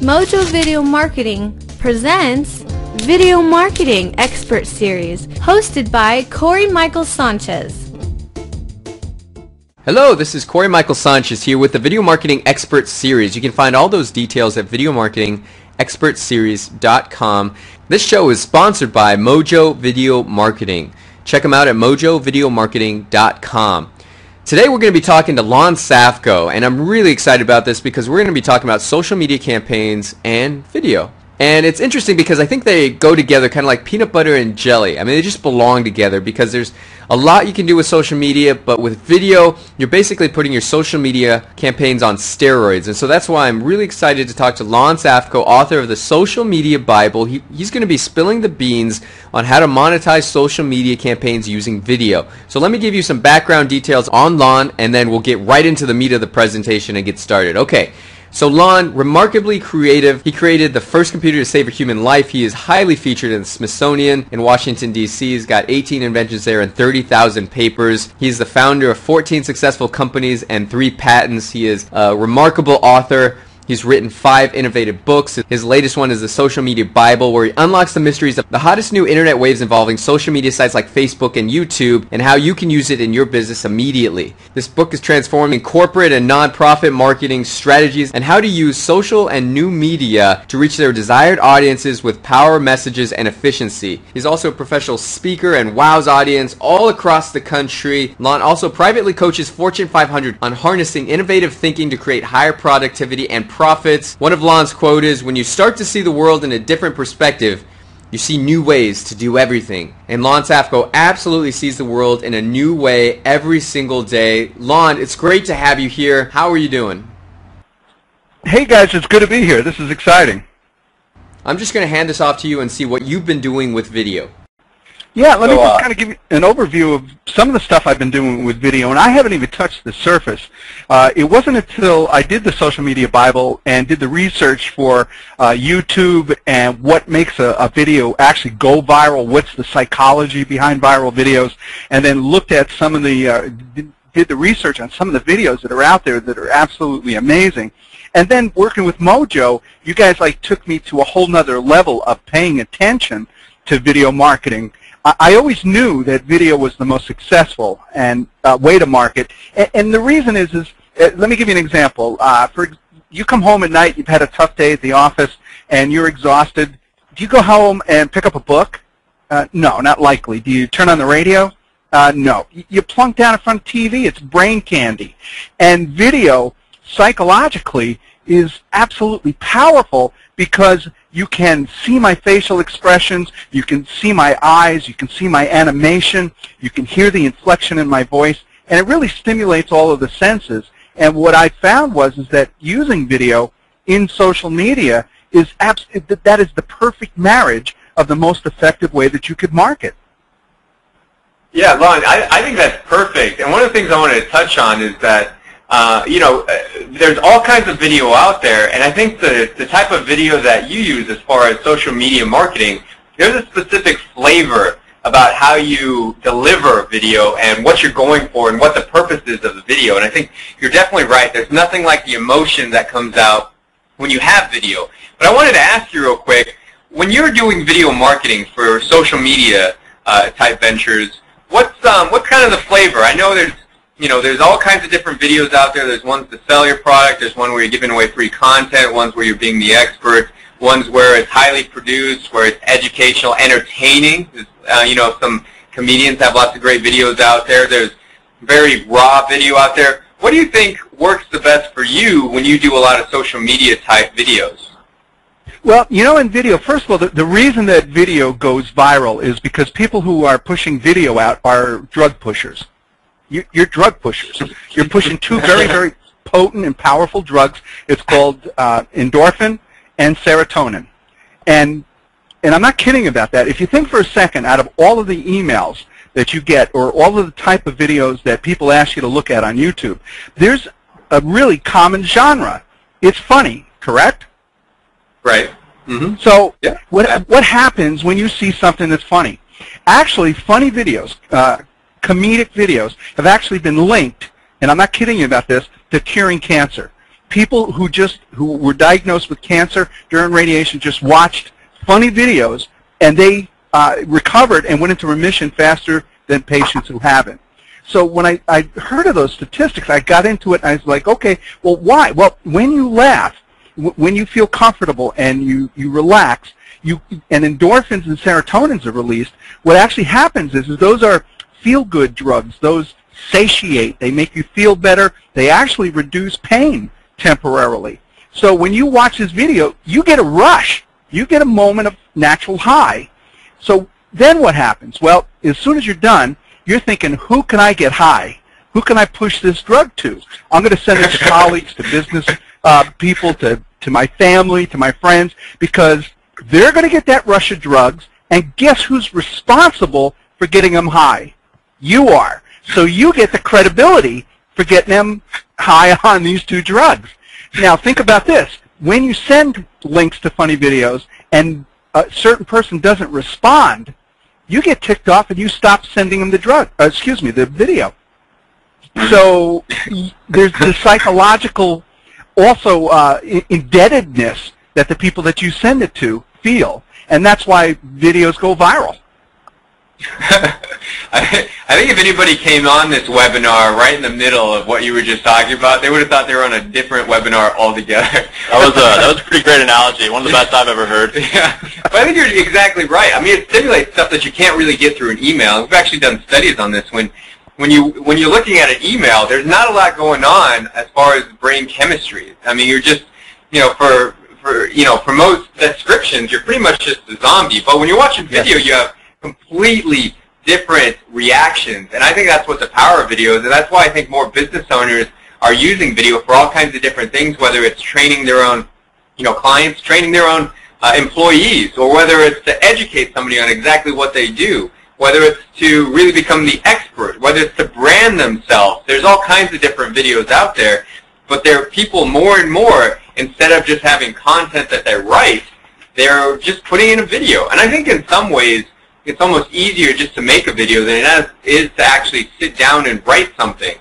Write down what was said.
Mojo Video Marketing presents Video Marketing Expert Series, hosted by Corey Michael Sanchez. Hello, this is Corey Michael Sanchez here with the Video Marketing Expert Series. You can find all those details at videomarketingexpertseries.com. This show is sponsored by Mojo Video Marketing. Check them out at mojovideomarketing.com. Today we're going to be talking to Lon Safko, and I'm really excited about this because we're going to be talking about social media campaigns and video. And it's interesting because I think they go together kind of like peanut butter and jelly. I mean, they just belong together because there's a lot you can do with social media, but with video, you're basically putting your social media campaigns on steroids. And so that's why I'm really excited to talk to Lon Safko, author of the Social Media Bible. He's going to be spilling the beans on how to monetize social media campaigns using video. So let me give you some background details on Lon, and then we'll get right into the meat of the presentation and get started. Okay. So Lon, remarkably creative. He created the first computer to save a human life. He is highly featured in the Smithsonian in Washington, D.C. He's got 18 inventions there and 30,000 papers. He's the founder of 14 successful companies and 3 patents. He is a remarkable author. He's written 5 innovative books. His latest one is the Social Media Bible, where he unlocks the mysteries of the hottest new internet waves involving social media sites like Facebook and YouTube and how you can use it in your business immediately. This book is transforming corporate and nonprofit marketing strategies and how to use social and new media to reach their desired audiences with power, messages, and efficiency. He's also a professional speaker and wows audience all across the country. Lon also privately coaches Fortune 500 on harnessing innovative thinking to create higher productivity and profits. One of Lon's quote is, "When you start to see the world in a different perspective, you see new ways to do everything." And Lon Safko absolutely sees the world in a new way every single day. Lon, it's great to have you here. How are you doing? Hey guys, it's good to be here. This is exciting. I'm just going to hand this off to you and see what you've been doing with video. Yeah, let me just kind of give you an overview of some of the stuff I've been doing with video, and I haven't even touched the surface. It wasn't until I did the Social Media Bible and did the research for YouTube and what makes a video actually go viral, what's the psychology behind viral videos, and then looked at some of the, did the research on some of the videos that are out there that are absolutely amazing. And then working with Mojo, you guys like took me to a whole nother level of paying attention to video marketing. I always knew that video was the most successful and way to market, and the reason is let me give you an example. You come home at night, you've had a tough day at the office, and you're exhausted. Do you go home and pick up a book? No, not likely. Do you turn on the radio? No. You plunk down in front of TV. It's brain candy. And video, psychologically, is absolutely powerful because you can see my facial expressions, you can see my eyes, you can see my animation, you can hear the inflection in my voice, and it really stimulates all of the senses. And what I found was that using video in social media is that is the perfect marriage of the most effective way that you could market. Yeah, Lon, I think that's perfect. And one of the things I wanted to touch on is that there's all kinds of video out there, and I think the type of video that you use as far as social media marketing, there's a specific flavor about how you deliver video and what you're going for and what the purpose is of the video. And I think you're definitely right. There's nothing like the emotion that comes out when you have video. But I wanted to ask you real quick, when you're doing video marketing for social media type ventures, what's kind of the flavor? I know there's all kinds of different videos out there. There's ones to sell your product. There's one where you're giving away free content, ones where you're being the expert, ones where it's highly produced, where it's educational, entertaining. Some comedians have lots of great videos out there. There's very raw video out there. What do you think works the best for you when you do a lot of social media type videos? Well, in video, first of all, the reason that video goes viral is because people who are pushing video out are drug pushers. You're drug pushers. You're pushing 2 very, very potent and powerful drugs. It's called endorphin and serotonin. And I'm not kidding about that. If you think for a second, out of all of the emails that you get or all of the type of videos that people ask you to look at on YouTube, there's a really common genre. It's funny, correct? Right. Mm-hmm. So yeah. What happens when you see something that's funny? Actually, funny videos, comedic videos have actually been linked, and I'm not kidding you about this, to curing cancer. people who were diagnosed with cancer during radiation just watched funny videos, and they recovered and went into remission faster than patients who haven't. So when I heard of those statistics, I got into it, and I was like, okay, well, why? Well, when you laugh, when you feel comfortable and you relax, and endorphins and serotonins are released, what actually happens is those are feel-good drugs. Those satiate. They make you feel better. They actually reduce pain temporarily. So when you watch this video, you get a rush. You get a moment of natural high. So then what happens? Well, as soon as you're done, you're thinking, who can I get high? Who can I push this drug to? I'm going to send it to colleagues, to business people, to my family, to my friends, because they're going to get that rush of drugs, and guess who's responsible for getting them high? You are. So you get the credibility for getting them high on these two drugs. Now think about this. When you send links to funny videos and a certain person doesn't respond, you get ticked off and you stop sending them the video. So there's the psychological also indebtedness that the people that you send it to feel, and that's why videos go viral. I think if anybody came on this webinar right in the middle of what you were just talking about, they would have thought they were on a different webinar altogether. That was a pretty great analogy. One of the best I've ever heard. Yeah, but I think you're exactly right. I mean, it stimulates stuff that you can't really get through an email. We've actually done studies on this. When you're looking at an email, there's not a lot going on as far as brain chemistry. I mean, you're just, for most descriptions, you're pretty much just a zombie. But when you're watching video, you have completely different reactions, and I think that's what the power of video is, and that's why I think more business owners are using video for all kinds of different things, whether it's training their own, clients, training their own employees, or whether it's to educate somebody on exactly what they do, whether it's to really become the expert, whether it's to brand themselves. There's all kinds of different videos out there, but there are people more and more, instead of just having content that they write, they're just putting in a video. And I think in some ways, it's almost easier just to make a video than it is to actually sit down and write something.